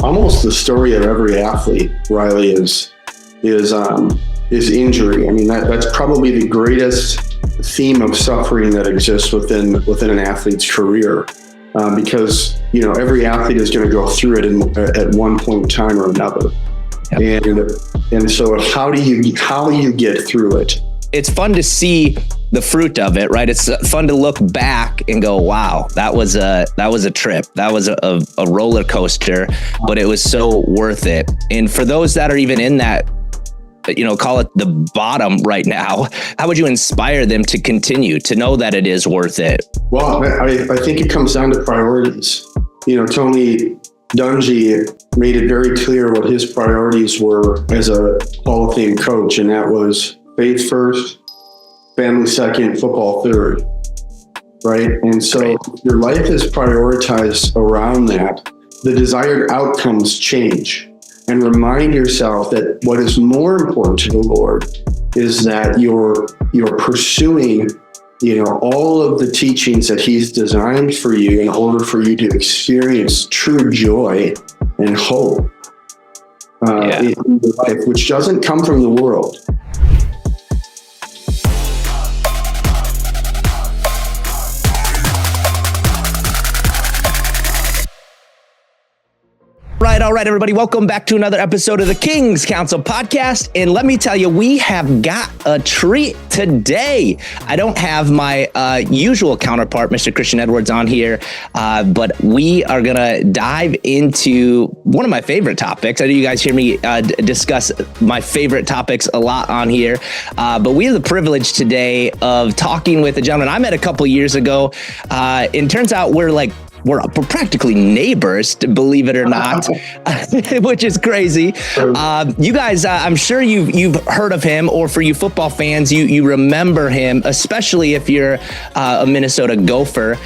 almost the story of every athlete, Riley, is injury. I mean, that's probably the greatest theme of suffering that exists within an athlete's career, because every athlete is going to go through it at one point in time or another. Yep. And so how do you get through it? It's fun to see the fruit of it, right? It's fun to look back and go, wow, that was a trip. That was a roller coaster, but it was so worth it. And for those that are even in that, call it the bottom right now, how would you inspire them to continue to know that it is worth it? Well, I think it comes down to priorities. Tony Dungy made it very clear what his priorities were as a Hall of Fame coach, and that was faith first, family second, football third, right? And so if your life is prioritized around that, the desired outcomes change. And remind yourself that what is more important to the Lord is that you're pursuing, all of the teachings that He's designed for you in order for you to experience true joy and hope in your life, which doesn't come from the world. All right, everybody. Welcome back to another episode of the King's Council podcast. And let me tell you, we have got a treat today. I don't have my usual counterpart, Mr. Christian Edwards, on here, but we are going to dive into one of my favorite topics. I know you guys hear me discuss my favorite topics a lot on here, but we have the privilege today of talking with a gentleman I met a couple years ago. It turns out we're practically neighbors, believe it or not, which is crazy. You guys, I'm sure you've heard of him, or for you football fans, you remember him, especially if you're a Minnesota Gopher.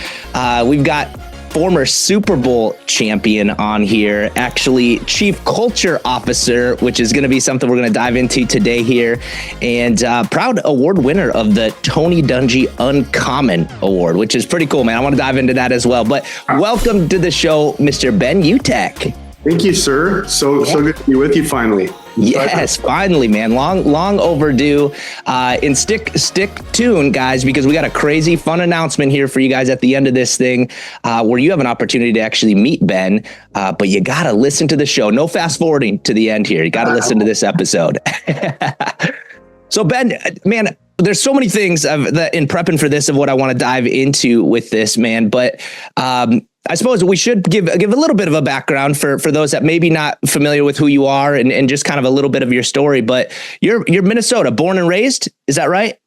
We've got former Super Bowl champion on here, actually Chief Culture Officer, which is going to be something we're going to dive into today here, and proud award winner of the Tony Dungy Uncommon Award, which is pretty cool, man. I want to dive into that as well. But welcome to the show, Mr. Ben Utecht. Thank you, sir. So good to be with you finally. Yes, finally, man. Long overdue. And stick tuned, guys, because we got a crazy fun announcement here for you guys at the end of this thing, where you have an opportunity to actually meet Ben. But you got to listen to the show. No fast forwarding to the end here. You got to listen to this episode. So Ben, man, there's so many things that in prepping for this of what I want to dive into with this, man. But I suppose we should give a little bit of a background for those that maybe not familiar with who you are and just kind of a little bit of your story. But you're Minnesota, born and raised. Is that right?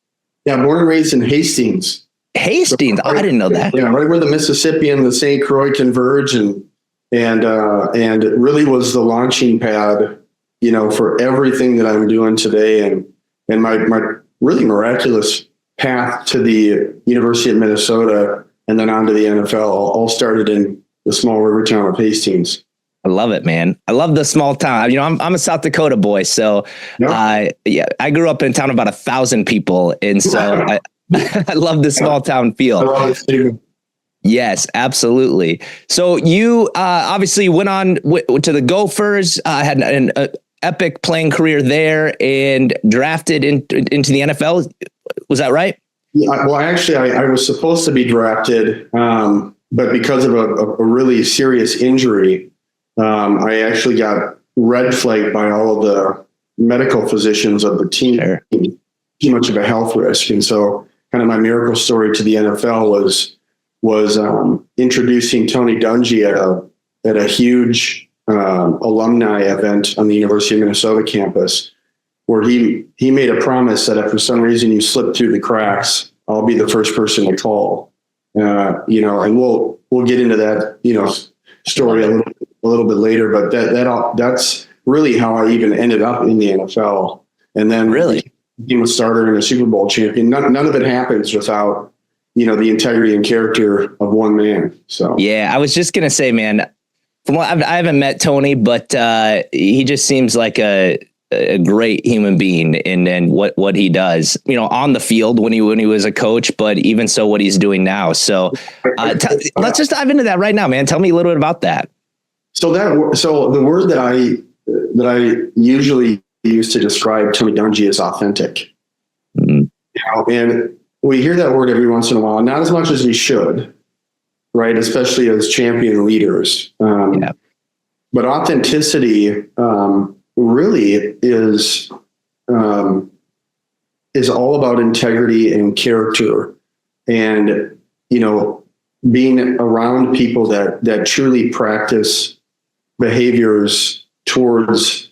Yeah, born and raised in Hastings. Hastings. I didn't know that. Yeah, right where the Mississippi and the St. Croix converge, and it really was the launching pad, for everything that I'm doing today, and my really miraculous path to the University of Minnesota and then on to the NFL all started in the small river town of Hastings. I love it, man. I love the small town. I'm a South Dakota boy, so I grew up in a town of about 1,000 people, and so I love the small town feel. I love it too. Yes, absolutely. So you obviously went on to the Gophers, had an epic playing career there, and drafted into the NFL. Was that right? Yeah, well, actually, I was supposed to be drafted, but because of a really serious injury, I actually got red flagged by all of the medical physicians of the team. Sure. Too much of a health risk, and so kind of my miracle story to the NFL was introducing Tony Dungy at a huge alumni event on the University of Minnesota campus, where he made a promise that if for some reason you slip through the cracks, I'll be the first person to call. And we'll get into that story a little bit later. But that's really how I even ended up in the NFL. And then really became a starter and a Super Bowl champion. None of it happens without the integrity and character of one man. So yeah, I was just gonna say, man. From what I haven't met Tony, but he just seems like a great human being, and what he does, on the field when he was a coach, but even so, what he's doing now. So let's just dive into that right now, man. Tell me a little bit about that. So the word that I usually use to describe Tony Dungy is authentic. Mm. And we hear that word every once in a while, not as much as we should, right? Especially as champion leaders. But authenticity really is all about integrity and character, and being around people that truly practice behaviors towards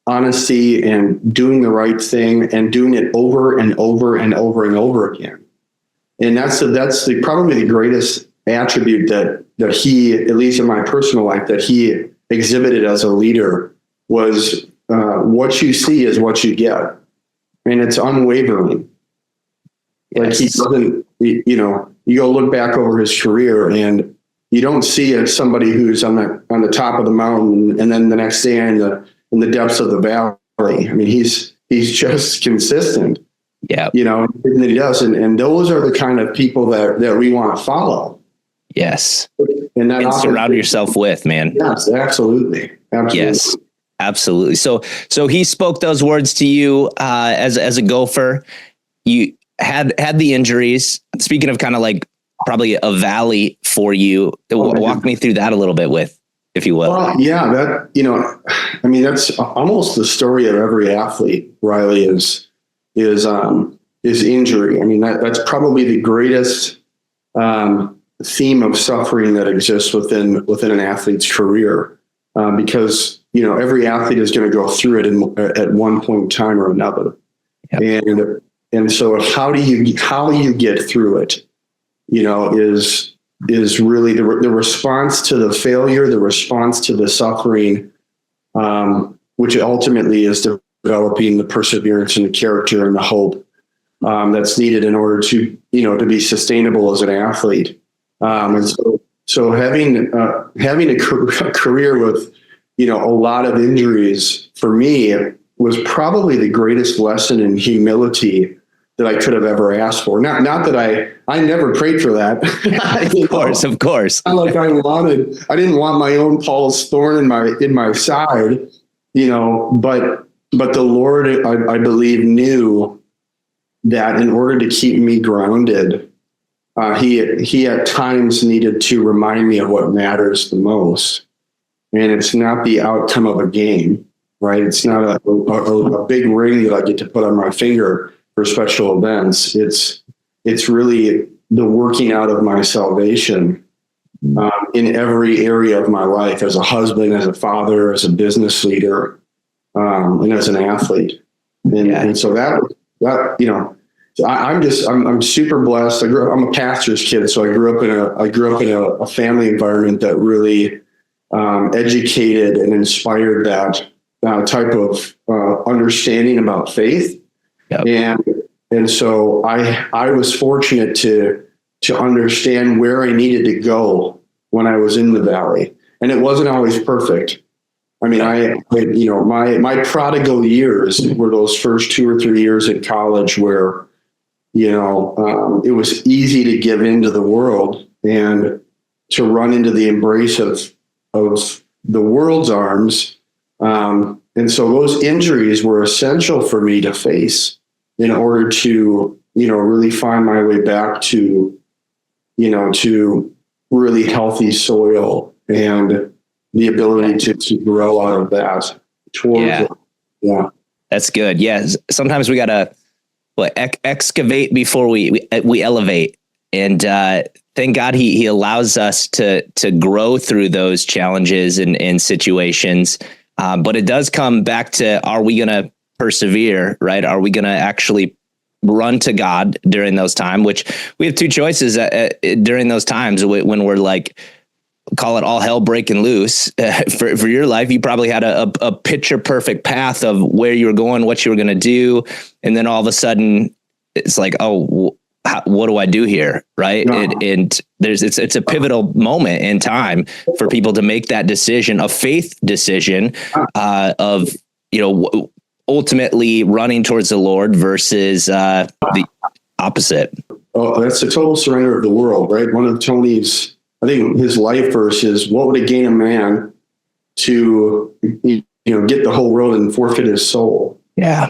honesty and doing the right thing and doing it over and over and over and over again. And that's probably the greatest attribute that he, at least in my personal life, that he exhibited as a leader was what you see is what you get. And it's unwavering. Yes. Like he doesn't, you go look back over his career and you don't see it somebody who's on the top of the mountain and then the next day in the depths of the valley. I mean, he's just consistent. Yeah. Everything that he does. And those are the kind of people that we want to follow. Yes. And surround yourself with, man. Yes, absolutely. Yes, absolutely. So he spoke those words to you as a gopher. You had the injuries. Speaking of kind of like probably a valley for you, walk me through that a little bit if you will. Well, yeah, that's almost the story of every athlete, Riley, is injury. I mean, that's probably the greatest theme of suffering that exists within an athlete's career, because every athlete is going to go through it at one point in time or another. Yep. And so how do you get through it? Is really the response to the failure, the response to the suffering, which ultimately is developing the perseverance and the character and the hope that's needed in order to be sustainable as an athlete. And so having a career with a lot of injuries for me was probably the greatest lesson in humility that I could have ever asked for. Not that I never prayed for that. Of course. Not like I didn't want my own Paul's thorn in my side, but the Lord, I believe, knew that in order to keep me grounded, he at times needed to remind me of what matters the most. And it's not the outcome of a game, right? It's not a big ring that I get to put on my finger for special events. It's really the working out of my salvation in every area of my life, as a husband, as a father, as a business leader, and as an athlete. And so I'm super blessed. I'm a pastor's kid, so I grew up in a family environment that really educated and inspired that type of understanding about faith. Yep. And so I was fortunate to understand where I needed to go when I was in the valley, and it wasn't always perfect. I mean, my prodigal years were those first 2 or 3 years in college where, it was easy to give into the world and to run into the embrace of the world's arms. And so those injuries were essential for me to face in order to, really find my way back to, to really healthy soil and the ability to grow out of that. Yeah. That's good. Yes. Sometimes we got to excavate before we elevate. And thank God he allows us to grow through those challenges and situations. But it does come back to, are we going to persevere, right? Are we going to actually run to God during those times? Which we have two choices during those times when we're like, call it all hell breaking loose. For your life, you probably had a picture perfect path of where you were going, what you were going to do. And then all of a sudden it's like, oh, what do I do here? Right. No. And it's a pivotal moment in time for people to make that decision, a faith decision of, ultimately running towards the Lord versus the opposite. Oh, that's a total surrender of the world, right? One of Tony's, I think his life verse is, what would it gain a man to, get the whole world and forfeit his soul. Yeah.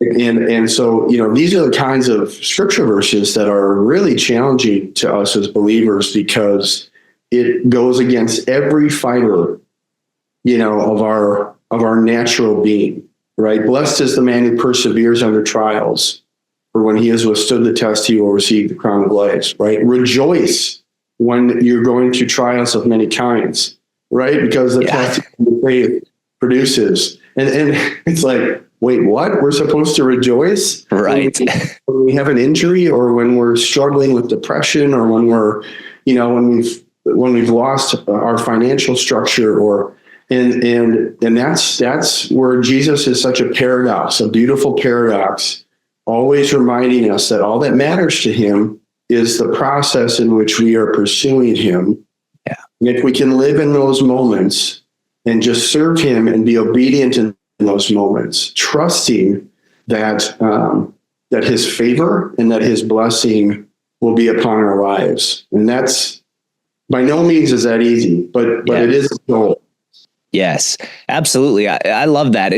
And so, these are the kinds of scripture verses that are really challenging to us as believers, because it goes against every fiber, of our natural being, right? Blessed is the man who perseveres under trials, for when he has withstood the test, he will receive the crown of life, right? Rejoice when you're going through trials of many kinds, right? Because the test of faith produces. And it's like, wait, what? We're supposed to rejoice? Right. When we have an injury, or when we're struggling with depression, or when we're, when we've lost our financial structure, and that's where Jesus is such a paradox, a beautiful paradox, always reminding us that all that matters to him is the process in which we are pursuing him. Yeah. And if we can live in those moments and just serve him and be obedient in those moments, trusting that that his favor and that his blessing will be upon our lives. And that's, by no means is that easy, but it is a goal. Yes, absolutely. I love that.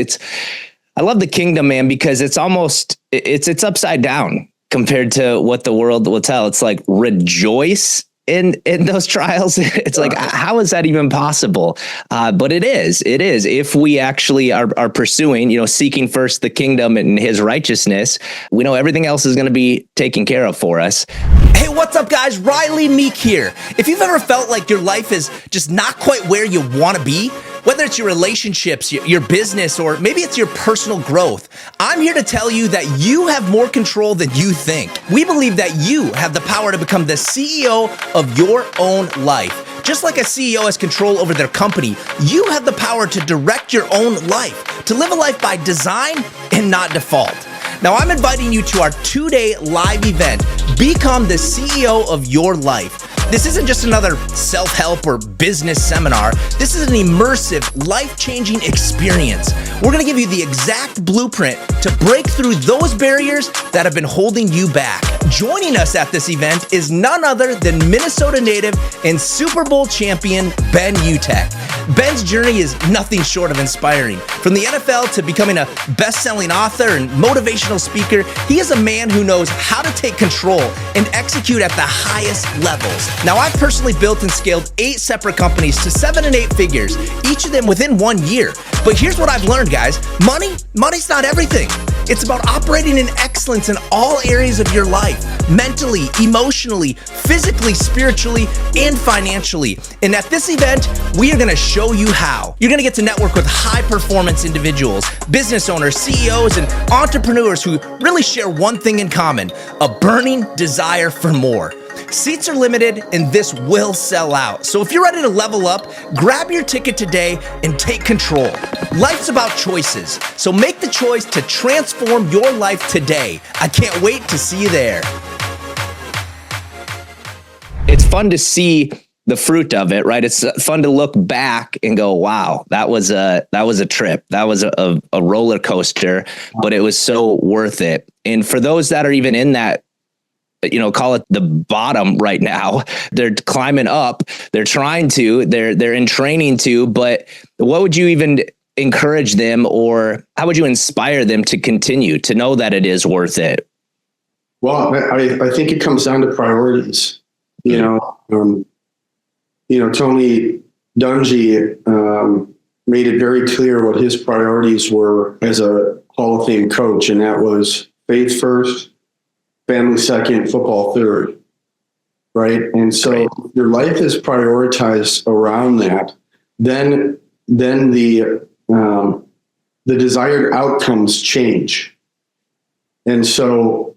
I love the kingdom, man, because it's upside down compared to what the world will tell. It's like, rejoice in those trials. It's like, how is that even possible? But it is if we actually are pursuing, seeking first the kingdom and his righteousness, we know everything else is going to be taken care of for us. Hey, what's up, guys? Riley Meek here. If you've ever felt like your life is just not quite where you want to be, whether it's your relationships, your business, or maybe it's your personal growth, I'm here to tell you that you have more control than you think. We believe that you have the power to become the CEO of your own life. Just like a CEO has control over their company, you have the power to direct your own life, to live a life by design and not default. Now, I'm inviting you to our 2-day live event, Become the CEO of Your Life. This isn't just another self-help or business seminar. This is an immersive, life-changing experience. We're going to give you the exact blueprint to break through those barriers that have been holding you back. Joining us at this event is none other than Minnesota native and Super Bowl champion Ben Utecht. Ben's journey is nothing short of inspiring. From the NFL to becoming a best-selling author and motivational speaker, he is a man who knows how to take control and execute at the highest levels. Now, I've personally built and scaled 8 separate companies to 7 and 8 figures, each of them within 1 year. But here's what I've learned, guys. Money's not everything. It's about operating in excellence in all areas of your life, mentally, emotionally, physically, spiritually, and financially. And at this event, we are going to show you how. You're going to get to network with high-performance individuals, business owners, CEOs, and entrepreneurs who really share one thing in common: a burning desire for more. Seats are limited and this will sell out. So if you're ready to level up, grab your ticket today and take control. Life's about choices, so make the choice to transform your life today. I can't wait to see you there. It's fun to see the fruit of it, right? It's fun to look back and go, wow, that was a trip. That was a roller coaster, but it was so worth it. And for those that are even in that, call it the bottom right now, they're climbing up, they're in training to, but what would you even encourage them, or how would you inspire them to continue to know that it is worth it? Well, I think it comes down to priorities. Tony Dungy made it very clear what his priorities were as a Hall of Fame coach, and that was faith first, family second, football third, right? And so if your life is prioritized around that, then the desired outcomes change. And so,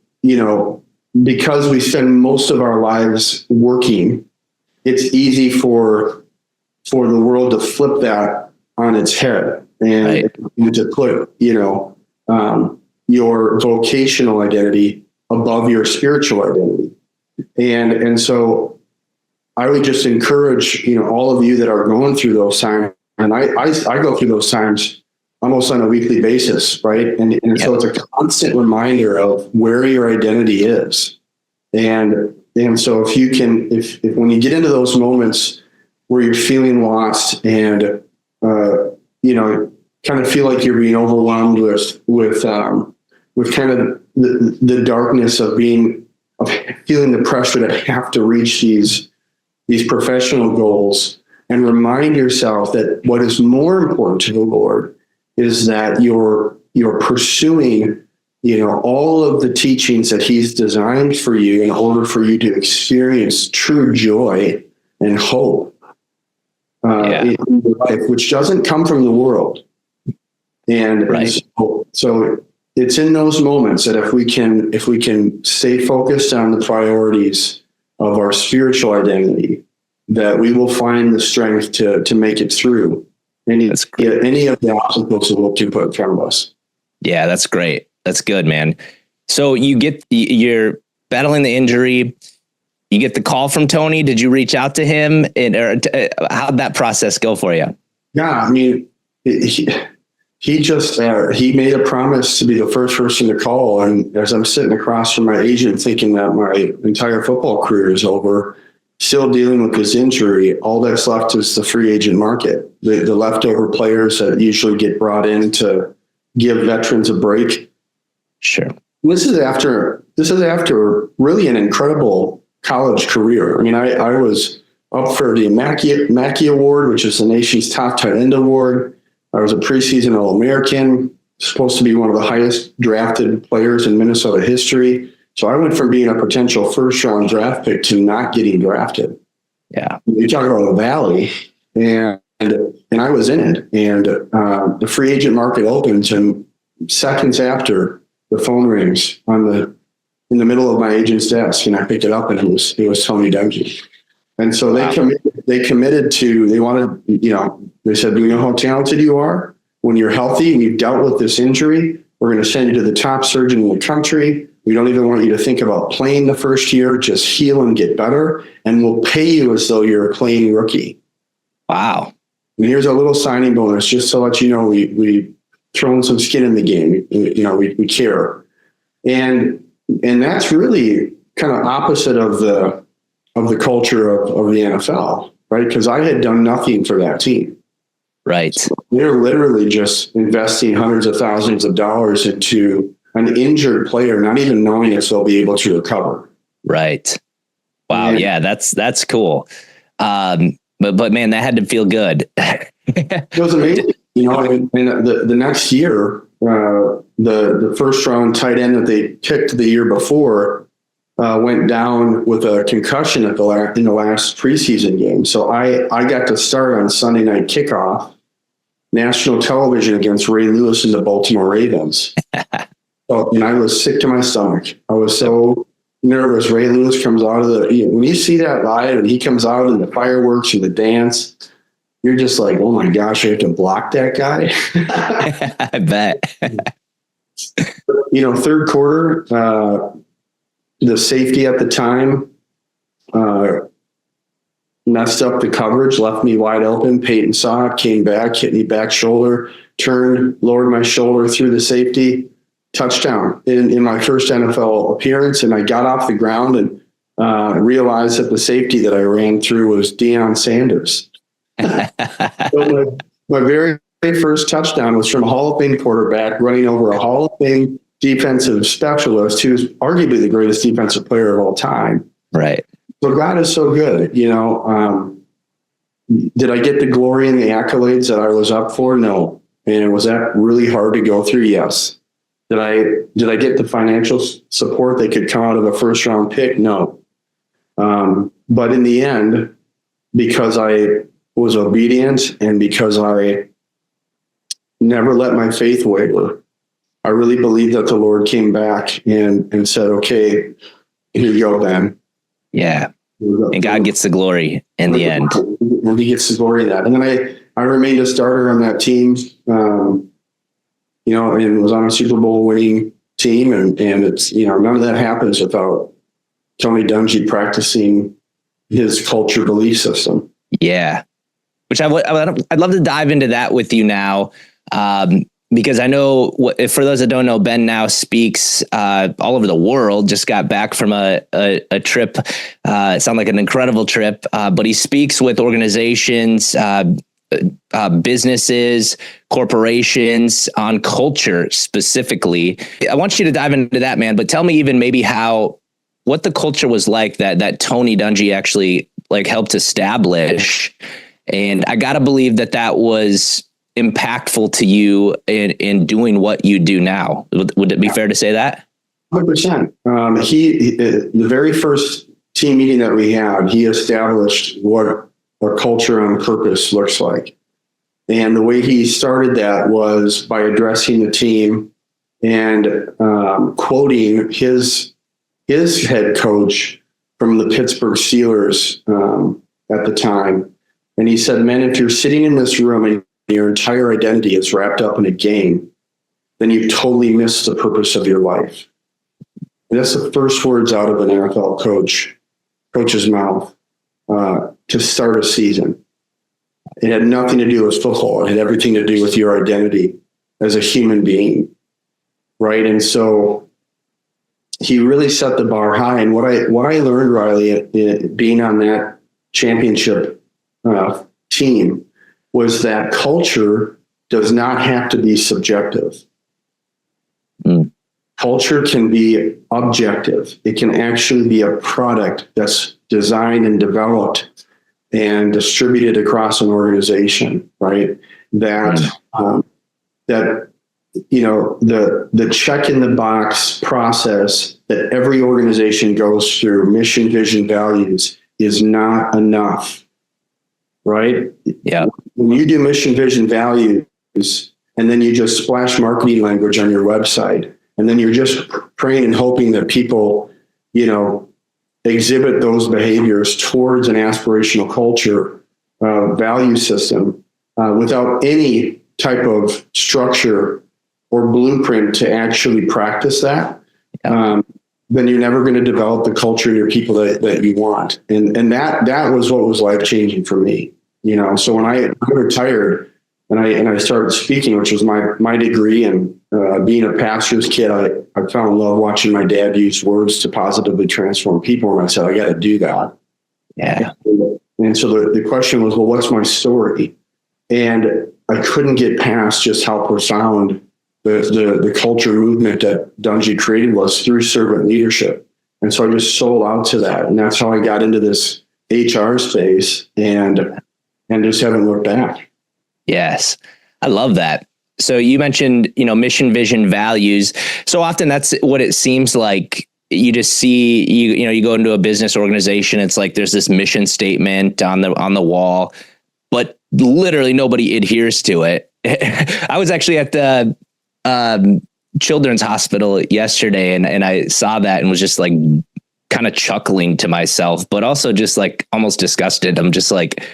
because we spend most of our lives working, it's easy for the world to flip that on its head and to put, your vocational identity above your spiritual identity. And so I would just encourage, all of you that are going through those times, and I go through those times almost on a weekly basis, right? And so it's a constant reminder of where your identity is. And so if when you get into those moments where you're feeling lost and kind of feel like you're being overwhelmed with kind of the darkness of feeling the pressure to have to reach these professional goals, and remind yourself that what is more important to the Lord is that you're pursuing, all of the teachings that He's designed for you in order for you to experience true joy and hope in your life, which doesn't come from the world. And so it's in those moments that if we can stay focused on the priorities of our spiritual identity, that we will find the strength to make it through any of the obstacles that we'll put in front of us. Yeah, that's great. That's good, man. So you're battling the injury. You get the call from Tony. Did you reach out to him, how'd that process go for you? Yeah, I mean, he just he made a promise to be the first person to call, and as I'm sitting across from my agent, thinking that my entire football career is over, still dealing with this injury, all that's left is the free agent market, the leftover players that usually get brought in to give veterans a break. Sure. This is after really an incredible college career. I mean, I was up for the Mackey Award, which is the nation's top tight end award. I was a preseason All-American, supposed to be one of the highest drafted players in Minnesota history. So I went from being a potential first-round draft pick to not getting drafted. Yeah. You talk about the valley, and I was in it. And the free agent market opens, and seconds after, the phone rings in the middle of my agent's desk, and I picked it up, and it was Tony Dungy. And so they committed to, they wanted, they said, do you know how talented you are? When you're healthy and you've dealt with this injury, we're going to send you to the top surgeon in the country. We don't even want you to think about playing the first year. Just heal and get better. And we'll pay you as though you're a playing rookie. Wow. And here's a little signing bonus, just to let you know, we thrown some skin in the game. We care. And that's really kind of opposite of the culture of the NFL, right? Because I had done nothing for that team. Right. So they're literally just investing hundreds of thousands of dollars into an injured player, not even knowing if they'll be able to recover. Right. Wow. And, yeah, that's cool. But man, that had to feel good. It was amazing. And the next year, the first round tight end that they picked the year before went down with a concussion in the last preseason game. So I got to start on Sunday night kickoff, national television, against Ray Lewis and the Baltimore Ravens. And I was sick to my stomach. I was so nervous. Ray Lewis comes out of when you see that live and he comes out in the fireworks and the dance, you're just like, oh my gosh, I have to block that guy. I bet. Third quarter, the safety at the time messed up the coverage, left me wide open. Peyton saw it, came back, hit me back shoulder, turned, lowered my shoulder through the safety, touchdown in my first NFL appearance. And I got off the ground and realized that the safety that I ran through was Deion Sanders. So my very first touchdown was from a Hall of Fame quarterback running over a Hall of Fame defensive specialist who's arguably the greatest defensive player of all time. Right. So God is so good. Did I get the glory and the accolades that I was up for? No. And was that really hard to go through? Yes. Did I get the financial support that could come out of a first round pick? No. But in the end, because I was obedient and because I never let my faith waver, I really believe that the Lord came back and said, okay, here you go, Ben. Yeah. And God gets the glory in the end. And he gets the glory of that. And then I remained a starter on that team, and was on a Super Bowl winning team. And it's, none of that happens without Tony Dungy practicing his culture belief system. Yeah. Which I'd love to dive into that with you now. Because I know, for those that don't know, Ben now speaks all over the world. Just got back from a trip. It sounded like an incredible trip, but he speaks with organizations businesses, corporations, on culture specifically. I want you to dive into that, man, but tell me even maybe what the culture was like that Tony Dungy actually like helped establish. And I got to believe that was impactful to you in doing what you do now. Would it be fair to say that? 100%. The very first team meeting that we had, he established what a culture on purpose looks like. And the way he started that was by addressing the team and quoting his head coach from the Pittsburgh Steelers at the time. And he said, "Man, if you're sitting in this room and your entire identity is wrapped up in a game, then you totally miss the purpose of your life." And that's the first words out of an NFL coach's mouth to start a season. It had nothing to do with football. It had everything to do with your identity as a human being, right? And so he really set the bar high. And what I learned, Riley, being on that championship team, was that culture does not have to be subjective. Culture can be objective. It can actually be a product that's designed and developed and distributed across an organization, right? That the check in the box process that every organization goes through, mission, vision, values, is not enough, right? Yeah. When you do mission, vision, values, and then you just splash marketing language on your website, and then you're just praying and hoping that people, exhibit those behaviors towards an aspirational culture, value system, without any type of structure or blueprint to actually practice that, then you're never going to develop the culture in your people that you want. And that was what was life-changing for me. So when I retired and I started speaking, which was my degree, and being a pastor's kid, I fell in love watching my dad use words to positively transform people. And I said, I got to do that. Yeah. And so the question was, well, what's my story? And I couldn't get past just how profound the culture movement that Dungy created was through servant leadership. And so I just sold out to that. And that's how I got into this HR space and just haven't looked back. Yes. I love that. So you mentioned, mission, vision, values. So often that's what it seems like. You just see, you go into a business organization. It's like there's this mission statement on the wall, but literally nobody adheres to it. I was actually at the Children's Hospital yesterday, and I saw that and was just like kind of chuckling to myself, but also just like almost disgusted. I'm just like,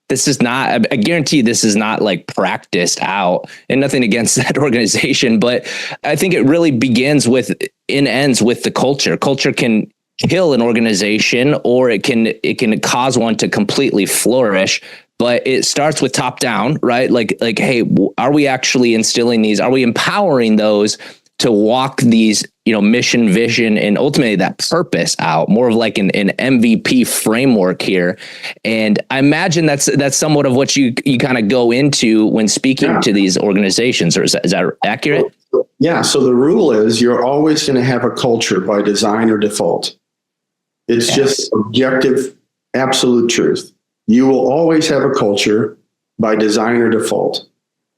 this is not, I guarantee this is not like practiced out, and nothing against that organization. But I think it really begins with and ends with the culture. Culture can kill an organization, or it can cause one to completely flourish. But it starts with top down, right? Like, hey, are we actually instilling these? Are we empowering those to walk these, mission, vision, and ultimately that purpose out, more of like an MVP framework here? And I imagine that's somewhat of what you kind of go into when speaking to these organizations, or is that accurate? Yeah. So the rule is you're always going to have a culture by design or default. It's just objective, absolute truth. You will always have a culture by design or default,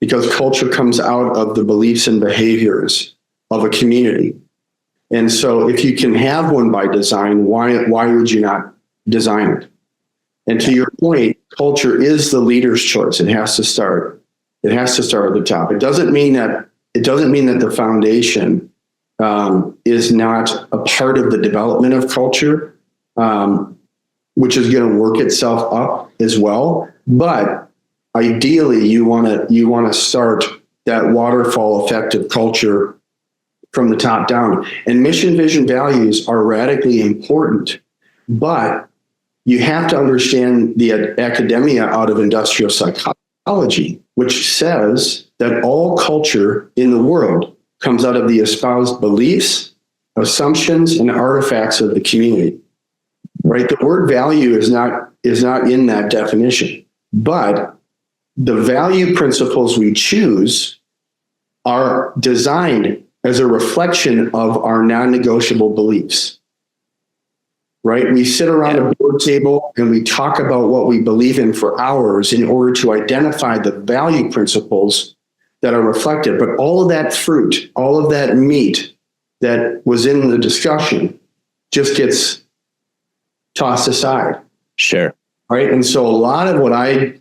because culture comes out of the beliefs and behaviors of a community. And so if you can have one by design, why would you not design it? And to your point, culture is the leader's choice. It has to start at the top. It doesn't mean that the foundation is not a part of the development of culture, which is going to work itself up as well. But ideally, you want to start that waterfall effect of culture from the top down. And mission, vision, values are radically important, but you have to understand the academia out of industrial psychology, which says that all culture in the world comes out of the espoused beliefs, assumptions, and artifacts of the community. Right? The word value is not in that definition, but the value principles we choose are designed as a reflection of our non-negotiable beliefs, right? We sit around a board table and we talk about what we believe in for hours in order to identify the value principles that are reflected. But all of that fruit, all of that meat that was in the discussion just gets tossed aside. Sure. Right. And so a lot of what I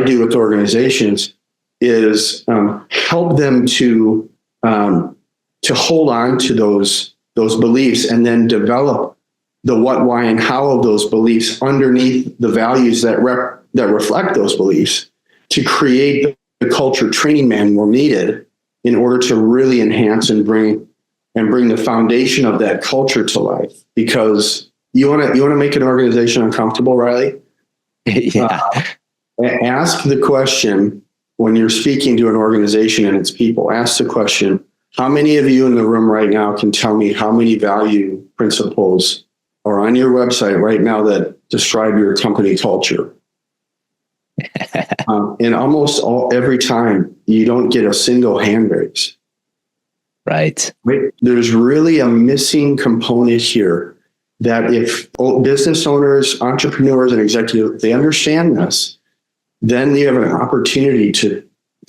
do with organizations is help them to hold on to those beliefs and then develop the what, why, and how of those beliefs underneath the values that reflect those beliefs to create the culture training manual needed in order to really enhance and bring the foundation of that culture to life. Because you want to make an organization uncomfortable, Riley? Yeah. Ask the question when you're speaking to an organization and its people. Ask the question: how many of you in the room right now can tell me how many value principles are on your website right now that describe your company culture? And almost every time you don't get a single hand raise. Right. There's really a missing component here that if business owners, entrepreneurs, and executives, they understand this, then you have an opportunity to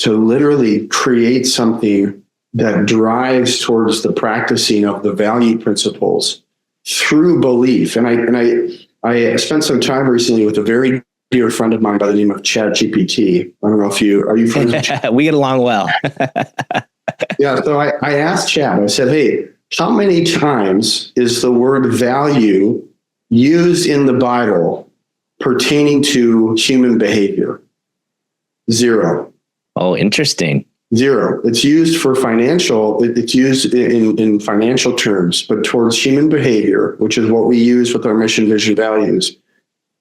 literally create something that drives towards the practicing of the value principles through belief. And I spent some time recently with a very dear friend of mine by the name of Chad GPT. I don't know if are you friends with Chad? We get along well. Yeah. So I asked Chad, I said, hey, how many times is the word value used in the Bible pertaining to human behavior? 0. Oh, interesting. 0. It's used for financial. It's used in financial terms, but towards human behavior, which is what we use with our mission, vision, values,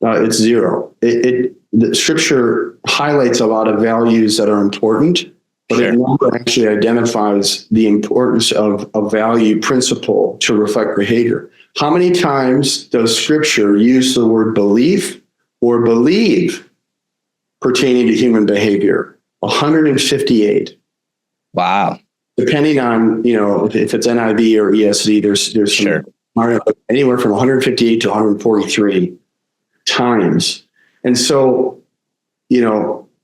it's 0. The scripture highlights a lot of values that are important, but it never actually identifies the importance of a value principle to reflect behavior. How many times does scripture use the word belief or believe pertaining to human behavior? 158. Wow. Depending on, if it's NIV or ESV, there's anywhere from 158 to 143 times. And so,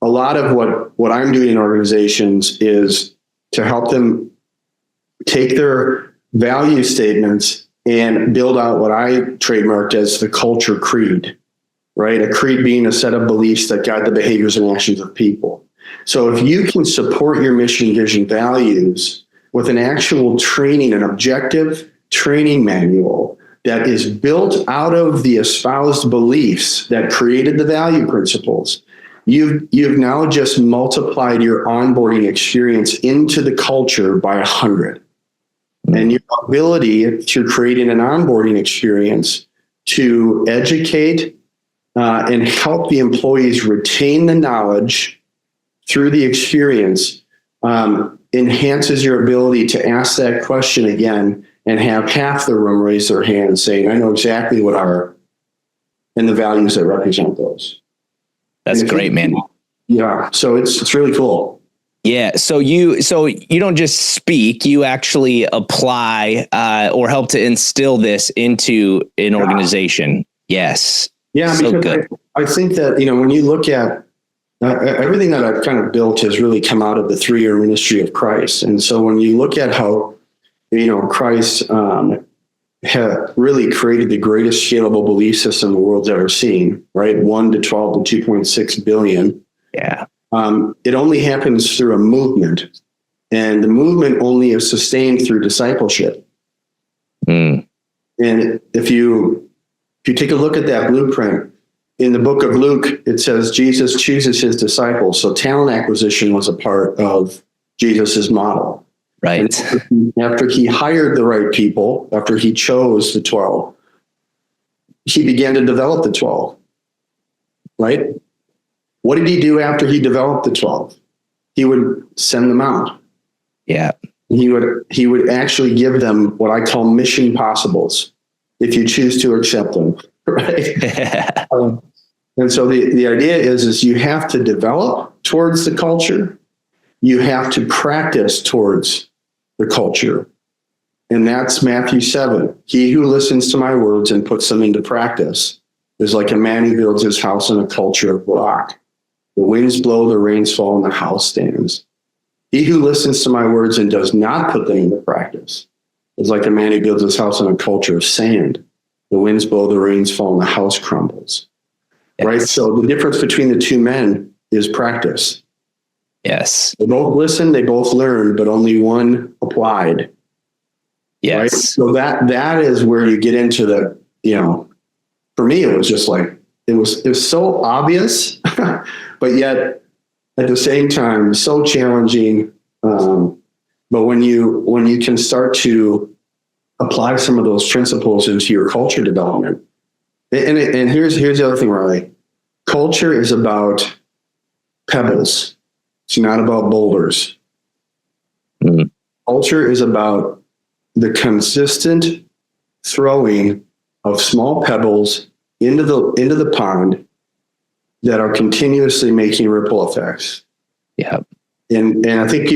a lot of what I'm doing in organizations is to help them take their value statements and build out what I trademarked as the culture creed, right? A creed being a set of beliefs that guide the behaviors and actions of people. So if you can support your mission, vision, values with an actual training, an objective training manual that is built out of the espoused beliefs that created the value principles, you've now just multiplied your onboarding experience into the culture by 100. And your ability through creating an onboarding experience to educate and help the employees retain the knowledge through the experience enhances your ability to ask that question again and have half the room raise their hand saying, I know exactly what are and the values that represent those. That's great, man. Yeah. So it's really cool. Yeah. So you don't just speak, you actually apply or help to instill this into an organization. Yes. Yeah. So because good. I think that, when you look at everything that I've kind of built has really come out of the 3-year ministry of Christ. And so when you look at how, Christ had really created the greatest scalable belief system the world's ever seen, right? 1 to 12 to 2.6 billion. Yeah. It only happens through a movement, and the movement only is sustained through discipleship. And if you take a look at that blueprint in the book of Luke, it says Jesus chooses his disciples. So talent acquisition was a part of Jesus's model. Right. And after he hired the right people, after he chose the 12, he began to develop the 12. Right? What did he do after he developed the 12? He would send them out. Yeah. He would actually give them what I call mission possibles, if you choose to accept them. Right? And so the idea is you have to develop towards the culture. You have to practice towards the culture. And that's Matthew 7. He who listens to my words and puts them into practice is like a man who builds his house on a culture of rock. The winds blow, the rains fall, and the house stands. He who listens to my words and does not put them into practice is like a man who builds his house on a culture of sand. The winds blow, the rains fall, and the house crumbles. Yes. Right? So the difference between the two men is practice. Yes. They both listened, they both learned, but only one applied. Yes. Right? So that is where you get into the, for me, it was just like, it was so obvious, but yet at the same time, so challenging. But when you can start to apply some of those principles into your culture development, and here's the other thing, Riley. Culture is about pebbles. It's not about boulders. Mm. Culture is about the consistent throwing of small pebbles into the pond that are continuously making ripple effects. Yeah. And I think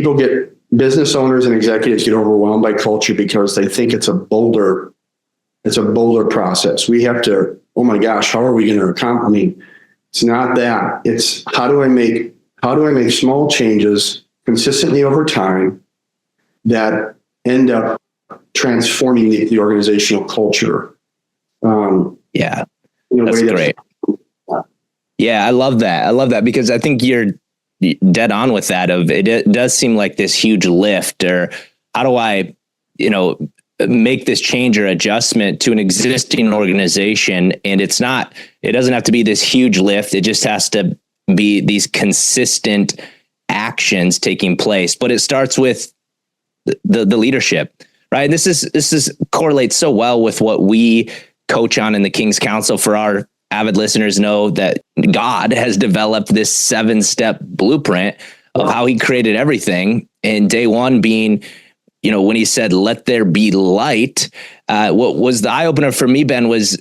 business owners and executives get overwhelmed by culture because they think it's a boulder process. We have to, oh my gosh, how are we going to accomplish? I mean, it's not that. It's how do I make small changes consistently over time that end up transforming the organizational culture. Yeah. That's great. Yeah, I love that because I think you're dead on with that. It does seem like this huge lift, or how do I, make this change or adjustment to an existing organization? And it doesn't have to be this huge lift. It just has to be these consistent actions taking place. But it starts with the leadership, right? And this is correlates so well with what we coach on in the King's Council. For our avid listeners know that God has developed this 7-step blueprint of how he created everything. And day one being, when he said, let there be light, what was the eye opener for me, Ben, was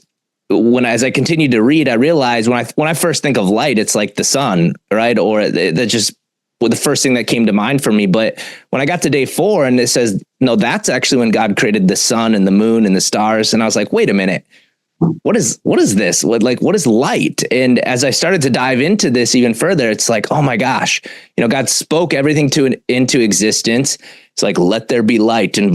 as I continued to read, I realized when I first think of light, it's like the sun, right? Or that just the first thing that came to mind for me. But when I got to day 4 and it says, no, that's actually when God created the sun and the moon and the stars. And I was like, wait a minute. What is this? What is light? And as I started to dive into this even further, it's like, oh my gosh, God spoke everything into existence. It's like, let there be light, and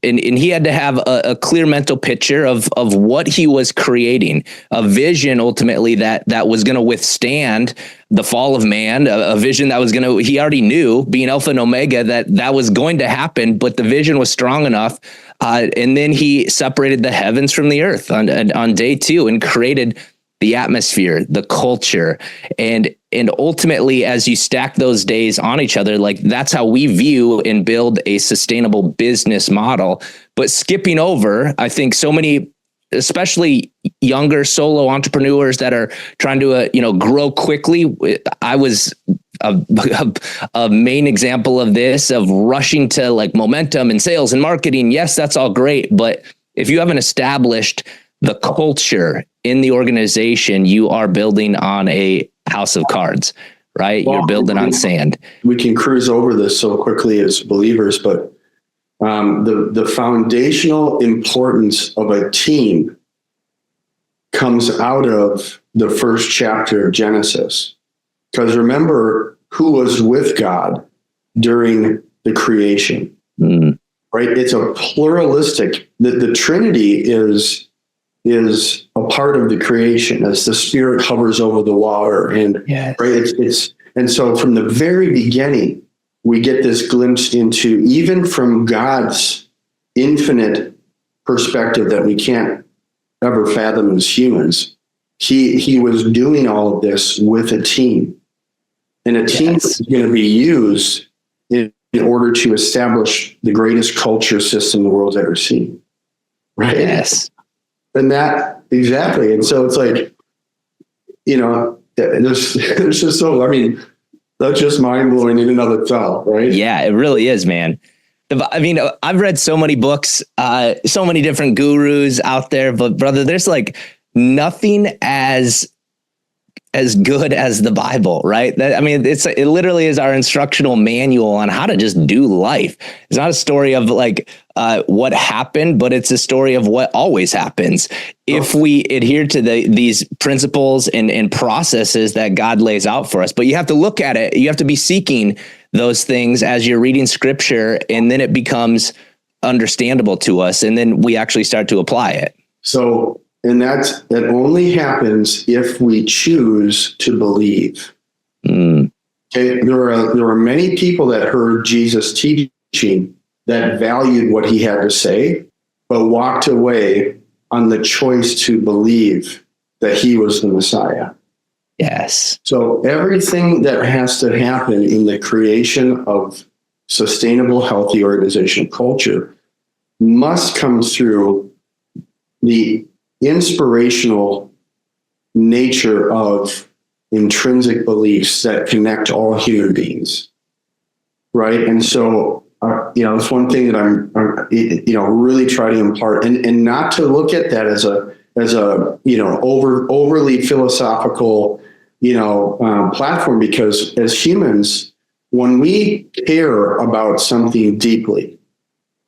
he had to have a clear mental picture of what he was creating, a vision ultimately that was going to withstand the fall of man, a vision that was he already knew, being Alpha and Omega, that was going to happen, but the vision was strong enough. And then he separated the heavens from the earth on day 2 and created the atmosphere, the culture, and ultimately, as you stack those days on each other, like that's how we view and build a sustainable business model. But skipping over, I think so many, especially younger solo entrepreneurs that are trying to grow quickly. I was a main example of this, of rushing to like momentum and sales and marketing. Yes, that's all great, but if you haven't established the culture in the organization, you are building on a house of cards, right? Well, you're building on sand. We can cruise over this so quickly as believers, but the foundational importance of a team comes out of the first chapter of Genesis. Because remember who was with God during the creation, right? It's a pluralistic, the Trinity is a part of the creation as the Spirit hovers over the water. And yes. Right, and so from the very beginning, we get this glimpse into, even from God's infinite perspective that we can't ever fathom as humans, he was doing all of this with a team. And a team is going to be used in order to establish the greatest culture system the world's ever seen. Right? Yes. And that, exactly. And so it's like, there's just that's just mind blowing in and of itself, right? Yeah, it really is, man. I mean, I've read so many books, so many different gurus out there, but brother, there's like nothing as as good as the Bible, right? It literally is our instructional manual on how to just do life. It's not a story of like what happened, but it's a story of what always happens if we adhere to these principles and processes that God lays out for us. But you have to look at it. You have to be seeking those things as you're reading scripture, and then it becomes understandable to us, and then we actually start to apply it. So, and that only happens if we choose to believe. Okay, there are many people that heard Jesus teaching that valued what he had to say, but walked away on the choice to believe that he was the Messiah. Yes. So everything that has to happen in the creation of sustainable, healthy organization culture must come through the inspirational nature of intrinsic beliefs that connect all human beings, right? And so, it's one thing that I'm really try to impart, and not to look at that as a overly philosophical, platform, because as humans, when we care about something deeply,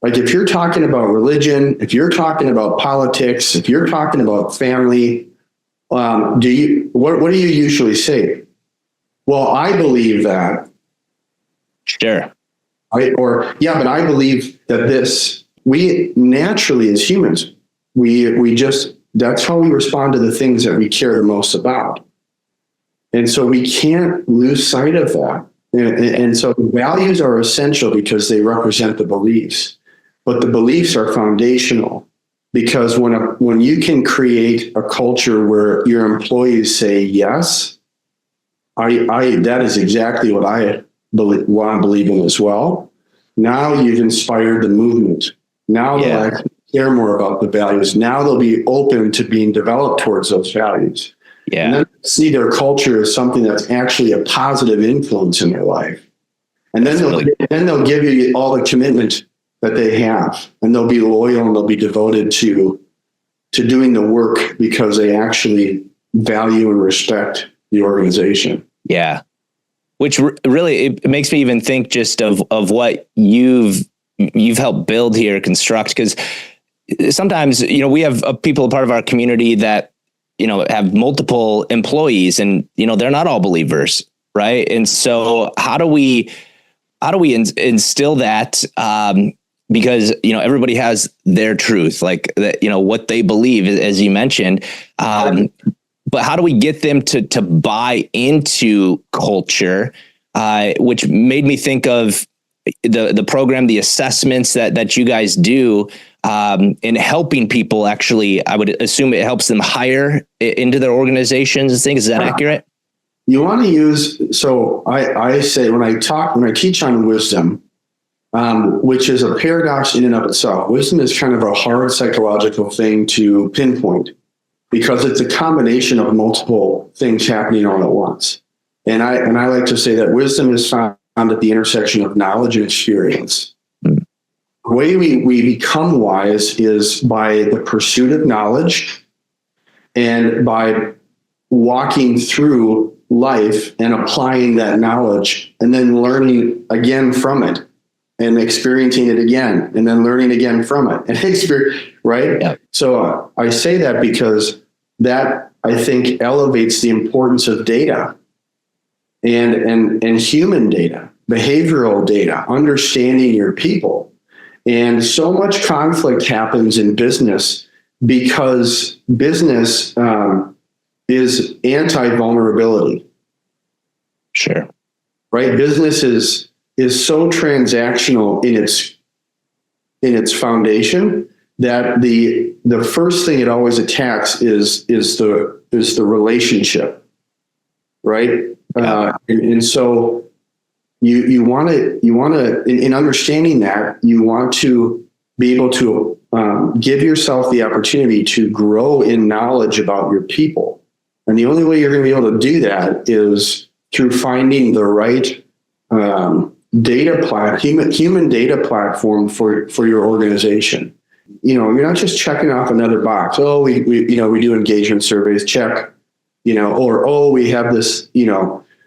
like if you're talking about religion, if you're talking about politics, if you're talking about family, what do you usually say? Well, I believe that. Sure. But I believe that we naturally as humans, we just, that's how we respond to the things that we care the most about. And so we can't lose sight of that. And so the values are essential because they represent the beliefs, but the beliefs are foundational, because when you can create a culture where your employees say, yes, that is exactly what I believe in as well. Now you've inspired the movement. Now they'll actually care more about the values. Now they'll be open to being developed towards those values. Yeah. And then see their culture as something that's actually a positive influence in their life. And then they'll give you all the commitment that they have, and they'll be loyal and they'll be devoted to doing the work because they actually value and respect the organization. Yeah. Which really, it makes me even think just of what you've helped build here, construct, because sometimes, we have people a part of our community that, have multiple employees, and, they're not all believers. Right. And so how do we instill that? Because, everybody has their truth, like that, what they believe, as you mentioned. But how do we get them to buy into culture, which made me think of the program, the assessments that you guys do in helping people actually. I would assume it helps them hire into their organizations and things. Is that accurate? You want to use, so I say when I teach on wisdom, which is a paradox in and of itself. Wisdom is kind of a hard psychological thing to pinpoint, because it's a combination of multiple things happening all at once. And I like to say that wisdom is found at the intersection of knowledge and experience. The way we become wise is by the pursuit of knowledge and by walking through life and applying that knowledge and then learning again from it and experiencing it again and then learning again from it and right? Yeah. So I say that because that, I think, elevates the importance of data and human data, behavioral data, understanding your people. And so much conflict happens in business because business is anti-vulnerability. Sure. Right? Business is so transactional in its foundation that the first thing it always attacks is the relationship, right? And so you want to in understanding that, you want to be able to give yourself the opportunity to grow in knowledge about your people, and the only way you're going to be able to do that is through finding the right human data platform for your organization. You're not just checking off another box. Oh, we do engagement surveys, check. or, oh, we have this,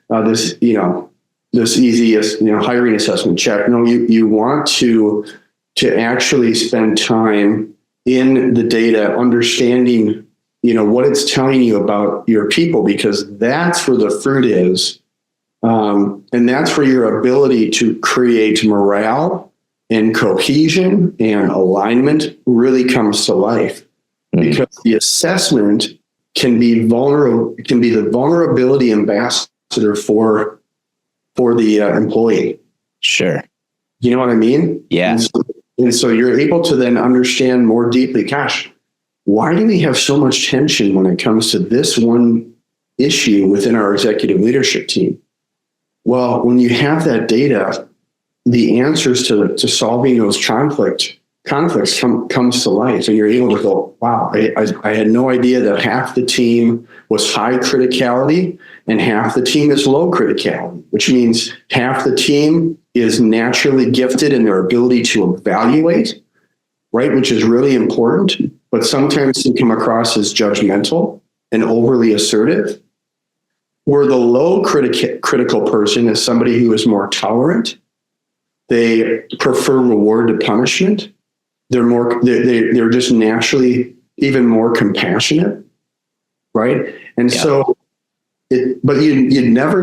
this easiest, hiring assessment check. No, you want to actually spend time in the data, understanding, what it's telling you about your people, because that's where the fruit is. And that's where your ability to create morale and cohesion and alignment really comes to life. Because the assessment can be vulnerable, it can be the vulnerability ambassador for the employee. Sure. You know what I mean? Yeah. And so you're able to then understand more deeply, gosh, why do we have so much tension when it comes to this one issue within our executive leadership team? Well, when you have that data, the answers to solving those conflicts comes to life, and you're able to go, wow, I had no idea that half the team was high criticality and half the team is low criticality, which means half the team is naturally gifted in their ability to evaluate, right? Which is really important, but sometimes they come across as judgmental and overly assertive. Where the low critical person is somebody who is more tolerant. They prefer reward to punishment. They're just naturally even more compassionate, right? And so, but you'd never